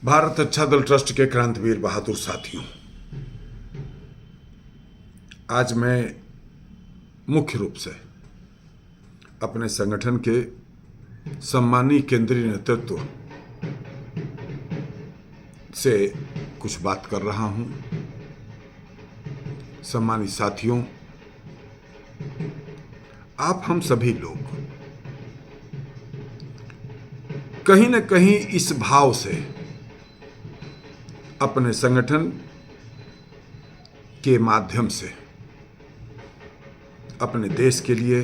भारत अच्छा दल ट्रस्ट के क्रांतिवीर बहादुर साथियों, आज मैं मुख्य रूप से अपने संगठन के सम्मानीय केंद्रीय नेतृत्व से कुछ बात कर रहा हूं। सम्मानित साथियों, आप हम सभी लोग कहीं न कहीं इस भाव से अपने संगठन के माध्यम से अपने देश के लिए,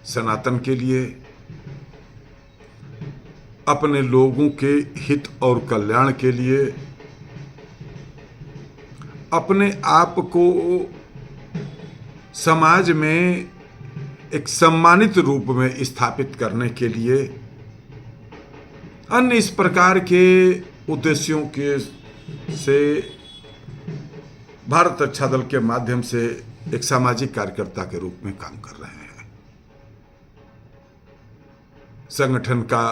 सनातन के लिए, अपने लोगों के हित और कल्याण के लिए अपने आप को समाज में एक सम्मानित रूप में स्थापित करने के लिए अन्य इस प्रकार के उद्देश्यों के से भारत अच्छा दल के माध्यम से एक सामाजिक कार्यकर्ता के रूप में काम कर रहे हैं। संगठन का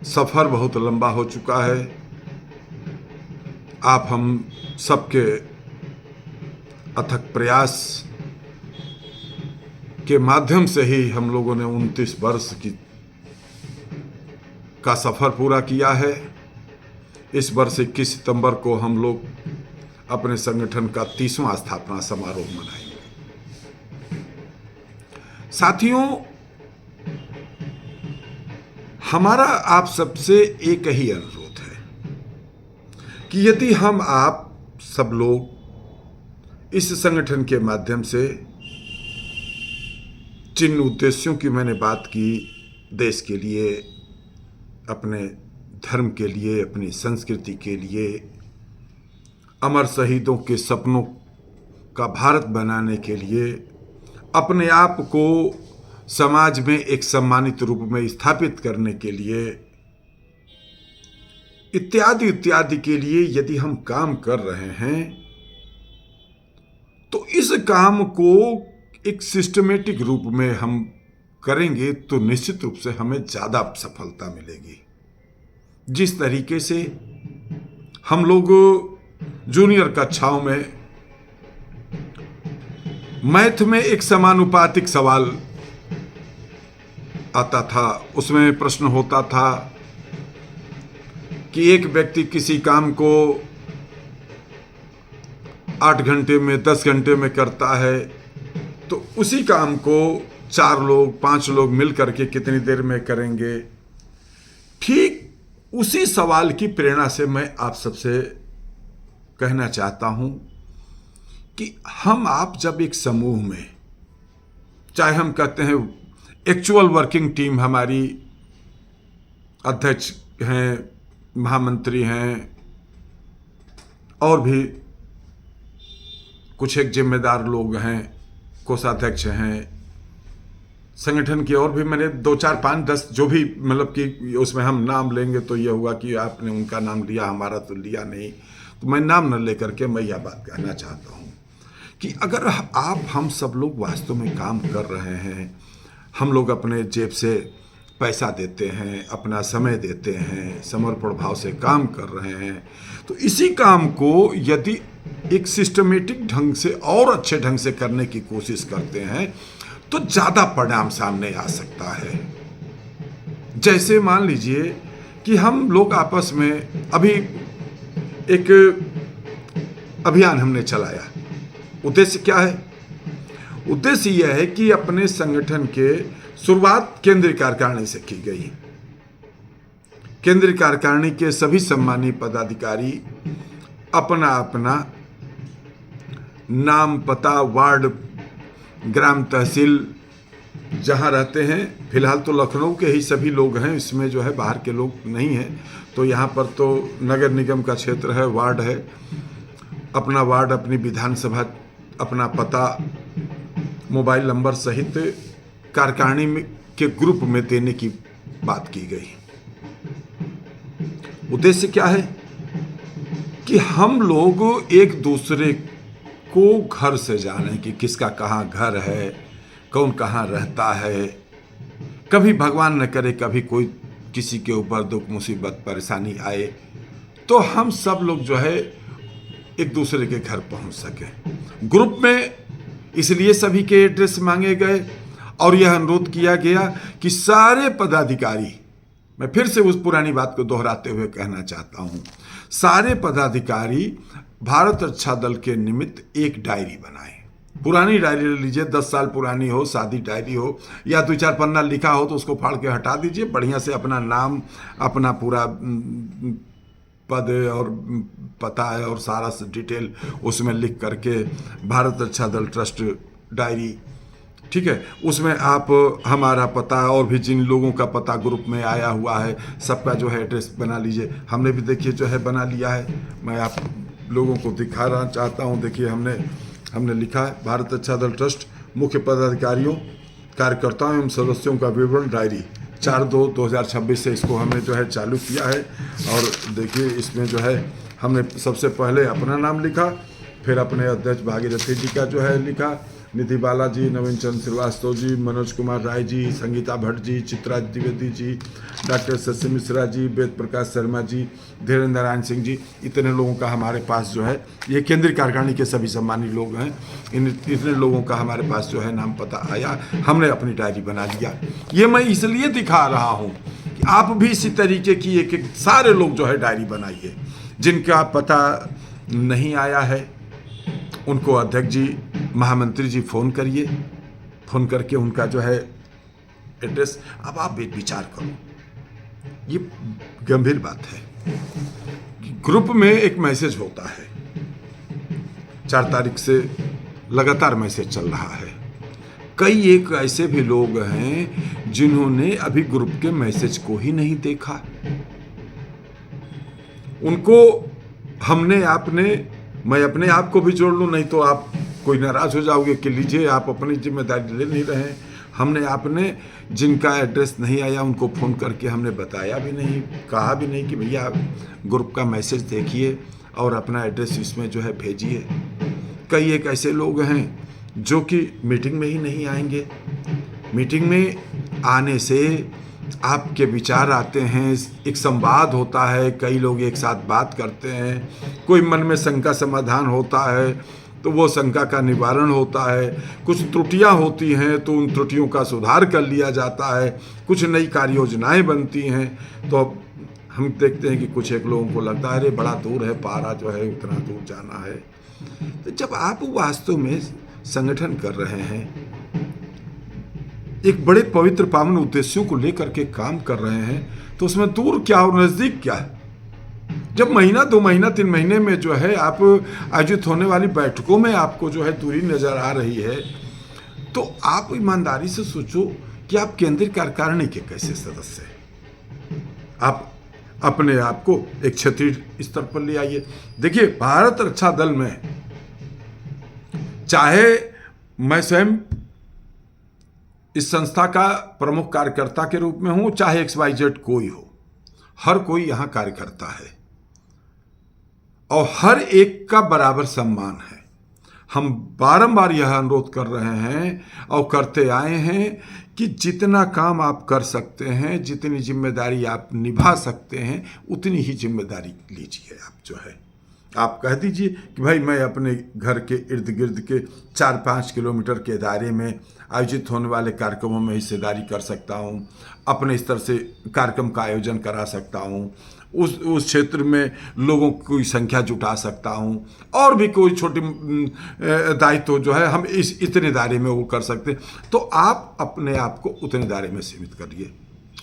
सफर बहुत लंबा हो चुका है। आप हम सबके अथक प्रयास के माध्यम से ही हम लोगों ने 29 वर्ष का सफर पूरा किया है। इस वर्ष 21 सितंबर को हम लोग अपने संगठन का 30वां स्थापना समारोह मनाएंगे। साथियों, हमारा आप सबसे एक ही अनुरोध है कि यदि हम आप सब लोग इस संगठन के माध्यम से जिन उद्देश्यों की मैंने बात की, देश के लिए, अपने धर्म के लिए, अपनी संस्कृति के लिए, अमर शहीदों के सपनों का भारत बनाने के लिए, अपने आप को समाज में एक सम्मानित रूप में स्थापित करने के लिए, इत्यादि इत्यादि के लिए यदि हम काम कर रहे हैं तो इस काम को एक सिस्टमेटिक रूप में हम करेंगे तो निश्चित रूप से हमें ज्यादा सफलता मिलेगी। जिस तरीके से हम लोग जूनियर कक्षाओं में मैथ में एक समानुपातिक सवाल आता था, उसमें प्रश्न होता था कि एक व्यक्ति किसी काम को 8 घंटे में, 10 घंटे में करता है तो उसी काम को 4 लोग, 5 लोग मिल करके कितनी देर में करेंगे। ठीक उसी सवाल की प्रेरणा से मैं आप सबसे कहना चाहता हूं कि हम आप जब एक समूह में, चाहे हम कहते हैं एक्चुअल वर्किंग टीम, हमारी अध्यक्ष हैं, महामंत्री हैं और भी कुछ एक जिम्मेदार लोग हैं, कोषाध्यक्ष हैं संगठन की, और भी मैंने 2, 4, 5, 10 जो भी मतलब कि उसमें हम नाम लेंगे तो यह हुआ कि आपने उनका नाम लिया, हमारा तो लिया नहीं, तो मैं नाम न लेकर के मैं यह बात कहना चाहता हूं कि अगर आप हम सब लोग वास्तव में काम कर रहे हैं, हम लोग अपने जेब से पैसा देते हैं, अपना समय देते हैं, समर्पण भाव से काम कर रहे हैं, तो इसी काम को यदि एक सिस्टमेटिक ढंग से और अच्छे ढंग से करने की कोशिश करते हैं तो ज्यादा परिणाम सामने आ सकता है। जैसे मान लीजिए कि हम लोग आपस में अभी एक अभियान हमने चलाया। उद्देश्य क्या है? उद्देश्य यह है कि अपने संगठन के शुरुआत केंद्रीय कार्यकारिणी से की गई। केंद्रीय कार्यकारिणी के सभी सम्मानीय पदाधिकारी अपना अपना नाम, पता, वार्ड, ग्राम, तहसील जहां रहते हैं, फिलहाल तो लखनऊ के ही सभी लोग हैं, इसमें जो है बाहर के लोग नहीं हैं, तो यहाँ पर तो नगर निगम का क्षेत्र है, वार्ड है, अपना वार्ड, अपनी विधानसभा, अपना पता, मोबाइल नंबर सहित कार्यकारिणी के ग्रुप में देने की बात की गई। उद्देश्य क्या है कि हम लोग एक दूसरे को घर से जाने कि किसका कहाँ घर है, कौन कहाँ रहता है। कभी भगवान न करे कभी कोई किसी के ऊपर दुख मुसीबत परेशानी आए तो हम सब लोग जो है एक दूसरे के घर पहुंच सके। ग्रुप में इसलिए सभी के एड्रेस मांगे गए और यह अनुरोध किया गया कि सारे पदाधिकारी, मैं फिर से उस पुरानी बात को दोहराते हुए कहना चाहता हूं, सारे पदाधिकारी भारत रक्षा दल के निमित्त एक डायरी बनाएं। पुरानी डायरी ले लीजिए, 10 साल पुरानी हो, सादी डायरी हो या 2-4 पन्ना लिखा हो तो उसको फाड़ के हटा दीजिए। बढ़िया से अपना नाम, अपना पूरा पद और पता है और सारा डिटेल उसमें लिख करके भारत रक्षा दल ट्रस्ट डायरी, ठीक है, उसमें आप हमारा पता और भी जिन लोगों का पता ग्रुप में आया हुआ है सबका जो है एड्रेस बना लीजिए। हमने भी देखिए जो है बना लिया है, मैं आप लोगों को दिखाना चाहता हूँ। देखिए हमने लिखा है भारत रक्षा दल ट्रस्ट मुख्य पदाधिकारियों कार्यकर्ताओं एवं सदस्यों का विवरण डायरी 4/2/2026 से इसको हमने जो है चालू किया है। और देखिए इसमें जो है हमने सबसे पहले अपना नाम लिखा, फिर अपने अध्यक्ष भागीरथी जी का जो है लिखा, निधि बाला जी, नवीन चंद्र श्रीवास्तव जी, मनोज कुमार राय जी, संगीता भट्ट जी, चित्रा द्विवेदी जी, डॉक्टर शशि मिश्रा जी, वेद प्रकाश शर्मा जी, धीरेन्द्र नारायण सिंह जी, इतने लोगों का हमारे पास जो है, ये केंद्रीय कार्यकारिणी के सभी सम्मानित लोग हैं, इतने लोगों का हमारे पास जो है नाम पता आया, हमने अपनी डायरी बना लिया। ये मैं इसलिए दिखा रहा हूँ कि आप भी इसी तरीके की एक सारे लोग जो है डायरी बनाइए। जिनका पता नहीं आया है उनको अध्यक्ष जी, महामंत्री जी फ़ोन करिए, फ़ोन करके उनका जो है एड्रेस, अब आप एक विचार करो, ये गंभीर बात है कि ग्रुप में एक मैसेज होता है, 4 तारीख से लगातार मैसेज चल रहा है। कई एक ऐसे भी लोग हैं जिन्होंने अभी ग्रुप के मैसेज को ही नहीं देखा, उनको मैं अपने आप को भी जोड़ लूँ, नहीं तो आप कोई नाराज हो जाओगे कि लीजिए आप अपनी जिम्मेदारी ले नहीं रहे। हमने आपने जिनका एड्रेस नहीं आया उनको फ़ोन करके हमने बताया भी नहीं, कहा भी नहीं कि भैया ग्रुप का मैसेज देखिए और अपना एड्रेस इसमें जो है भेजिए। कई एक ऐसे लोग हैं जो कि मीटिंग में ही नहीं आएंगे। मीटिंग में आने से आपके विचार आते हैं, एक संवाद होता है, कई लोग एक साथ बात करते हैं, कोई मन में शंका समाधान होता है तो वो शंका का निवारण होता है, कुछ त्रुटियां होती हैं तो उन त्रुटियों का सुधार कर लिया जाता है, कुछ नई कार्य योजनाएं बनती हैं। तो अब हम देखते हैं कि कुछ एक लोगों को लगता है अरे बड़ा दूर है, पारा जो है उतना दूर जाना है। तो जब आप वास्तव में संगठन कर रहे हैं, एक बड़े पवित्र पावन उद्देश्यों को लेकर के काम कर रहे हैं, तो उसमें दूर क्या और नज़दीक क्या है। जब महीना 2 महीना 3 महीने में जो है आप आयोजित होने वाली बैठकों में आपको जो है दूरी नजर आ रही है, तो आप ईमानदारी से सोचो कि आप केंद्रीय कार्यकारिणी के कैसे सदस्य हैं। आप अपने आप को एक क्षेत्रीय स्तर पर ले आइए। देखिए भारत रक्षा दल में चाहे मैं स्वयं इस संस्था का प्रमुख कार्यकर्ता के रूप में हूं, चाहे XYZ कोई हो, हर कोई यहां कार्य करता है और हर एक का बराबर सम्मान है। हम बारंबार यह अनुरोध कर रहे हैं और करते आए हैं कि जितना काम आप कर सकते हैं, जितनी जिम्मेदारी आप निभा सकते हैं, उतनी ही जिम्मेदारी लीजिए। आप जो है आप कह दीजिए कि भाई मैं अपने घर के इर्द गिर्द के 4-5 किलोमीटर के दायरे में आयोजित होने वाले कार्यक्रमों में हिस्सेदारी कर सकता हूँ, अपने स्तर से कार्यक्रम का आयोजन करा सकता हूँ, उस क्षेत्र में लोगों की संख्या जुटा सकता हूँ, और भी कोई छोटी दायित्व जो है हम इतने दायरे में वो कर सकते हैं। तो आप अपने आप को उतने दायरे में सीमित करिए,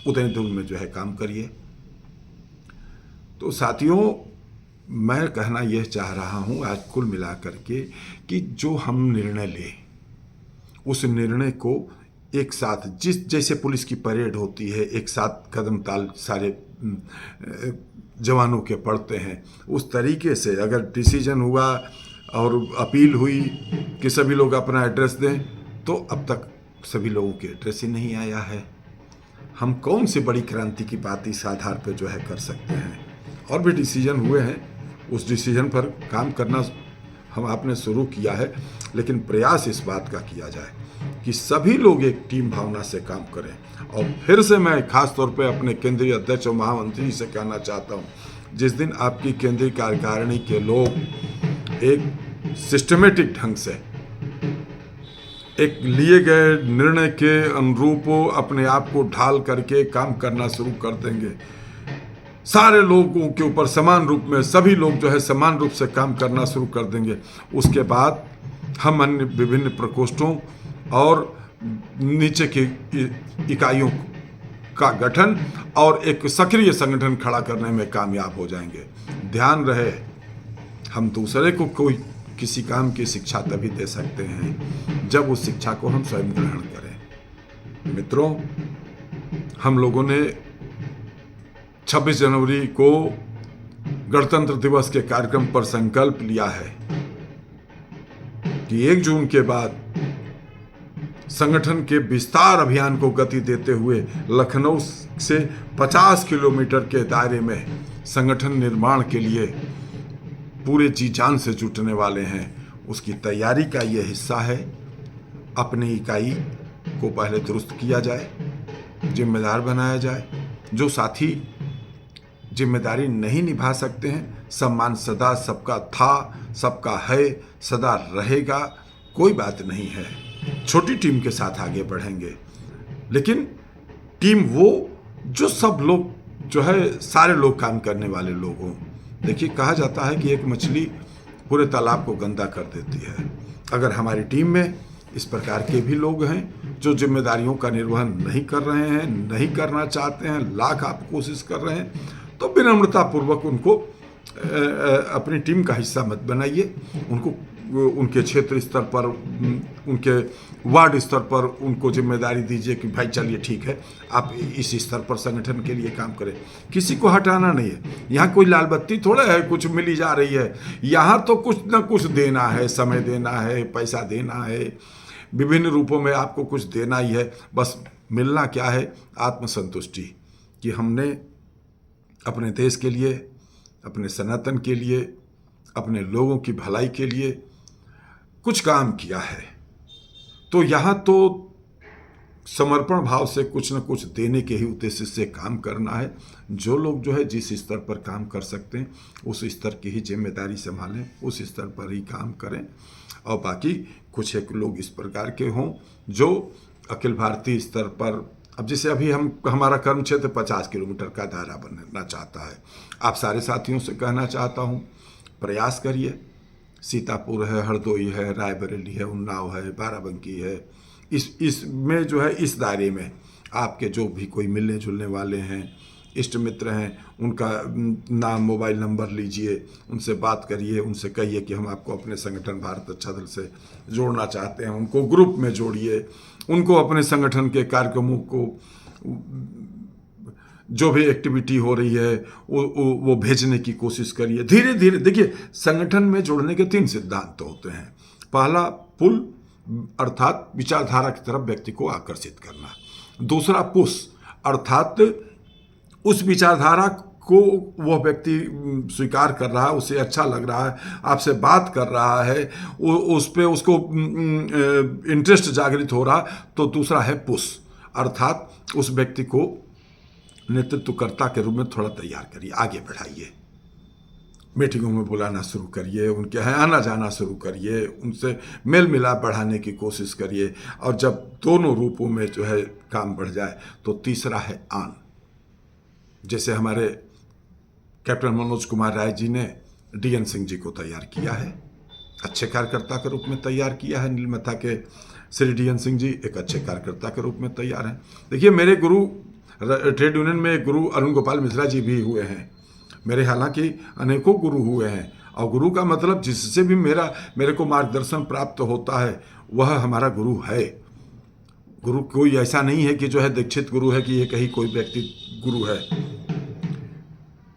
उतने दूर में जो है काम करिए। तो साथियों, मैं कहना यह चाह रहा हूँ आज कुल मिलाकर के कि जो हम निर्णय लें उस निर्णय को एक साथ, जैसे पुलिस की परेड होती है, एक साथ कदम ताल सारे जवानों के पढ़ते हैं, उस तरीके से अगर डिसीजन हुआ और अपील हुई कि सभी लोग अपना एड्रेस दें, तो अब तक सभी लोगों के एड्रेस ही नहीं आया है। हम कौन सी बड़ी क्रांति की बात इस आधार पर जो है कर सकते हैं। और भी डिसीजन हुए हैं, उस डिसीजन पर काम करना हम आपने शुरू किया है, लेकिन प्रयास इस बात का किया जाए कि सभी लोग एक टीम भावना से काम करें। और फिर से मैं खास तौर पे अपने केंद्रीय अध्यक्ष और महामंत्री से कहना चाहता हूँ, जिस दिन आपकी केंद्रीय कार्यकारिणी के लोग एक सिस्टमेटिक ढंग से एक लिए गए निर्णय के अनुरूप अपने आप को ढाल करके काम करना शुरू कर देंगे, सारे लोगों के ऊपर समान रूप में सभी लोग जो है समान रूप से काम करना शुरू कर देंगे, उसके बाद हम अन्य विभिन्न प्रकोष्ठों और नीचे की इकाइयों का गठन और एक सक्रिय संगठन खड़ा करने में कामयाब हो जाएंगे। ध्यान रहे, हम दूसरे को कोई किसी काम की शिक्षा तभी दे सकते हैं जब उस शिक्षा को हम स्वयं ग्रहण करें। मित्रों, हम लोगों ने 26 जनवरी को गणतंत्र दिवस के कार्यक्रम पर संकल्प लिया है कि 1 जून के बाद संगठन के विस्तार अभियान को गति देते हुए लखनऊ से 50 किलोमीटर के दायरे में संगठन निर्माण के लिए पूरे जी जान से जुटने वाले हैं। उसकी तैयारी का ये हिस्सा है, अपनी इकाई को पहले दुरुस्त किया जाए, जिम्मेदार बनाया जाए। जो साथी जिम्मेदारी नहीं निभा सकते हैं, सम्मान सदा सबका था, सबका है, सदा रहेगा, कोई बात नहीं है। छोटी टीम के साथ आगे बढ़ेंगे, लेकिन टीम वो जो सब लोग जो है सारे लोग काम करने वाले लोग हों। देखिए, कहा जाता है कि एक मछली पूरे तालाब को गंदा कर देती है। अगर हमारी टीम में इस प्रकार के भी लोग हैं जो जिम्मेदारियों का निर्वहन नहीं कर रहे हैं, नहीं करना चाहते हैं, लाख आप कोशिश कर रहे हैं, तो विनम्रतापूर्वक उनको अपनी टीम का हिस्सा मत बनाइए। उनको उनके क्षेत्र स्तर पर, उनके वार्ड स्तर पर उनको जिम्मेदारी दीजिए कि भाई चलिए ठीक है, आप इस स्तर पर संगठन के लिए काम करें। किसी को हटाना नहीं है। यहाँ कोई लाल बत्ती थोड़ा है कुछ मिली जा रही है। यहाँ तो कुछ ना कुछ देना है, समय देना है, पैसा देना है, विभिन्न रूपों में आपको कुछ देना ही है। बस मिलना क्या है? आत्मसंतुष्टि, कि हमने अपने देश के लिए, अपने सनातन के लिए, अपने लोगों की भलाई के लिए कुछ काम किया है। तो यहाँ तो समर्पण भाव से कुछ न कुछ देने के ही उद्देश्य से काम करना है। जो लोग जो है जिस स्तर पर काम कर सकते हैं उस स्तर की ही जिम्मेदारी संभालें, उस स्तर पर ही काम करें। और बाकी कुछ एक लोग इस प्रकार के हों जो अखिल भारतीय स्तर पर, अब जैसे अभी हमारा कर्म क्षेत्र 50 किलोमीटर का दायरा बनना चाहता है। आप सारे साथियों से कहना चाहता हूँ, प्रयास करिए। सीतापुर है, हरदोई है, रायबरेली है, उन्नाव है, बाराबंकी है, इसमें जो है इस दायरे में आपके जो भी कोई मिलने जुलने वाले हैं, इष्ट मित्र हैं, उनका नाम, मोबाइल नंबर लीजिए, उनसे बात करिए, उनसे कहिए कि हम आपको अपने संगठन भारत अच्छा दल से जोड़ना चाहते हैं। उनको ग्रुप में जोड़िए, उनको अपने संगठन के कार्यक्रमों को, जो भी एक्टिविटी हो रही है वो भेजने की कोशिश करिए। धीरे धीरे देखिए, संगठन में जोड़ने के 3 सिद्धांत होते हैं। पहला, पुल अर्थात विचारधारा की तरफ व्यक्ति को आकर्षित करना। दूसरा, पुश अर्थात उस विचारधारा को वह व्यक्ति स्वीकार कर रहा है, उसे अच्छा लग रहा है, आपसे बात कर रहा है, उस पे उसको इंटरेस्ट जागृत हो रहा। तो दूसरा है पुश अर्थात उस व्यक्ति को नेतृत्वकर्ता के रूप में थोड़ा तैयार करिए, आगे बढ़ाइए, मीटिंगों में बुलाना शुरू करिए, उनके यहाँ आना जाना शुरू करिए, उनसे मेल मिलाप बढ़ाने की कोशिश करिए। और जब दोनों रूपों में जो है काम बढ़ जाए तो तीसरा है आन। जैसे हमारे कैप्टन मनोज कुमार राय जी ने DN सिंह जी को तैयार किया है, अच्छे कार्यकर्ता के रूप में तैयार किया है। नीलमथा के श्री DN सिंह जी एक अच्छे कार्यकर्ता के रूप में तैयार हैं। देखिए, मेरे गुरु ट्रेड यूनियन में गुरु अरुण गोपाल मिश्रा जी भी हुए हैं। मेरे हालांकि अनेकों गुरु हुए हैं, और गुरु का मतलब जिससे भी मेरे को मार्गदर्शन प्राप्त होता है वह हमारा गुरु है। गुरु कोई ऐसा नहीं है कि जो है दीक्षित गुरु है कि ये कहीं कोई व्यक्ति गुरु है।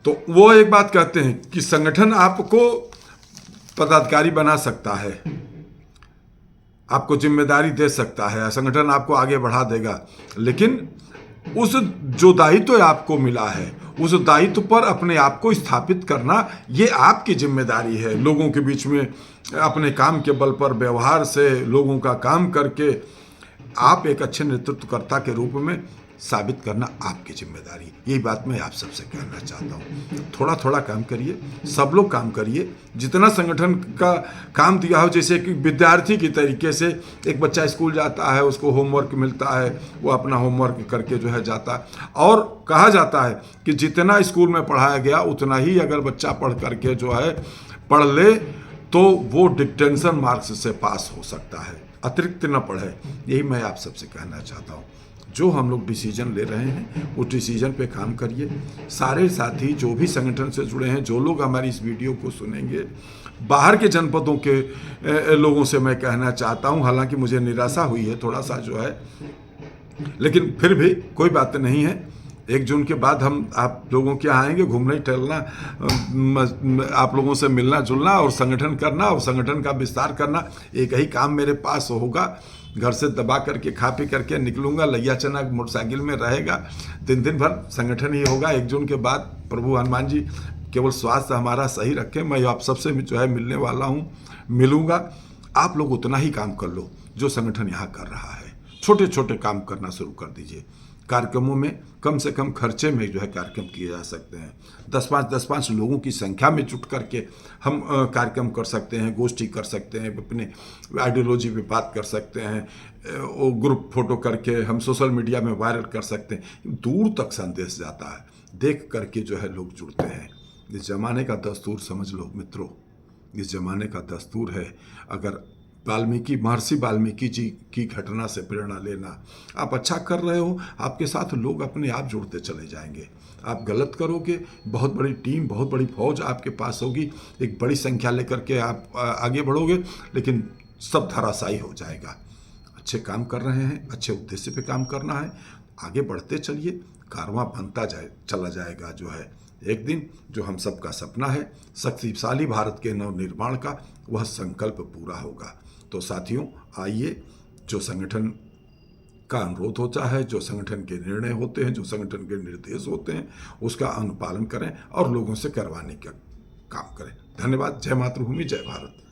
तो वो एक बात कहते हैं कि संगठन आपको पदाधिकारी बना सकता है, आपको जिम्मेदारी दे सकता है, संगठन आपको आगे बढ़ा देगा, लेकिन उस जो दायित्व आपको मिला है उस दायित्व पर अपने आप को स्थापित करना ये आपकी जिम्मेदारी है। लोगों के बीच में अपने काम के बल पर व्यवहार से, लोगों का काम करके आप एक अच्छे नेतृत्वकर्ता के रूप में साबित करना आपकी जिम्मेदारी। यही बात मैं आप सबसे कहना चाहता हूँ। थोड़ा थोड़ा काम करिए, सब लोग काम करिए, जितना संगठन का काम दिया हो। जैसे कि विद्यार्थी की तरीके से एक बच्चा स्कूल जाता है, उसको होमवर्क मिलता है, वो अपना होमवर्क करके जो है जाता है। और कहा जाता है कि जितना स्कूल में पढ़ाया गया उतना ही अगर बच्चा पढ़ करके जो है पढ़ ले तो वो डिक्टेंशन मार्क्स से पास हो सकता है, अतिरिक्त न पढ़े। यही मैं आप सबसे कहना चाहता हूँ। जो हम लोग डिसीजन ले रहे हैं उस डिसीजन पे काम करिए। सारे साथी जो भी संगठन से जुड़े हैं, जो लोग हमारी इस वीडियो को सुनेंगे, बाहर के जनपदों के लोगों से मैं कहना चाहता हूं, हालांकि मुझे निराशा हुई है थोड़ा सा जो है, लेकिन फिर भी कोई बात नहीं है। 1 जून के बाद हम आप लोगों के यहाँ आएंगे, घूमना टहलना, आप लोगों से मिलना जुलना और संगठन करना और संगठन का विस्तार करना। एक ही काम मेरे पास होगा, घर से दबा करके खा पी करके निकलूंगा, लैया चना मोटरसाइकिल में रहेगा, दिन भर संगठन ही होगा। 1 जून के बाद प्रभु हनुमान जी केवल स्वास्थ्य हमारा सही रखें। मैं आप सबसे जो है मिलने वाला हूँ, मिलूंगा। आप लोग उतना ही काम कर लो जो संगठन यहाँ कर रहा है। छोटे छोटे काम करना शुरू कर दीजिए। कार्यक्रमों में कम से कम खर्चे में जो है कार्यक्रम किए जा सकते हैं। 10-5 लोगों की संख्या में जुट करके हम कार्यक्रम कर सकते हैं, गोष्ठी कर सकते हैं, अपने आइडियोलॉजी पे बात कर सकते हैं, वो ग्रुप फोटो करके हम सोशल मीडिया में वायरल कर सकते हैं। दूर तक संदेश जाता है, देख करके जो है लोग जुड़ते हैं। इस जमाने का दस्तूर समझ लो मित्रों, इस जमाने का दस्तूर है। अगर महर्षि वाल्मीकि जी की घटना से प्रेरणा लेना, आप अच्छा कर रहे हो, आपके साथ लोग अपने आप जुड़ते चले जाएंगे। आप गलत करोगे, बहुत बड़ी टीम, बहुत बड़ी फौज आपके पास होगी, एक बड़ी संख्या लेकर के आप आगे बढ़ोगे, लेकिन सब धराशायी हो जाएगा। अच्छे काम कर रहे हैं, अच्छे उद्देश्य पे काम करना है, आगे बढ़ते चलिए, कारवां बनता चला जाएगा। जो है एक दिन जो हम सबका सपना है शक्तिशाली भारत के नवनिर्माण का, वह संकल्प पूरा होगा। तो साथियों आइए, जो संगठन का अनुरोध होता है, जो संगठन के निर्णय होते हैं, जो संगठन के निर्देश होते हैं, उसका अनुपालन करें और लोगों से करवाने का काम करें। धन्यवाद। जय मातृभूमि, जय भारत।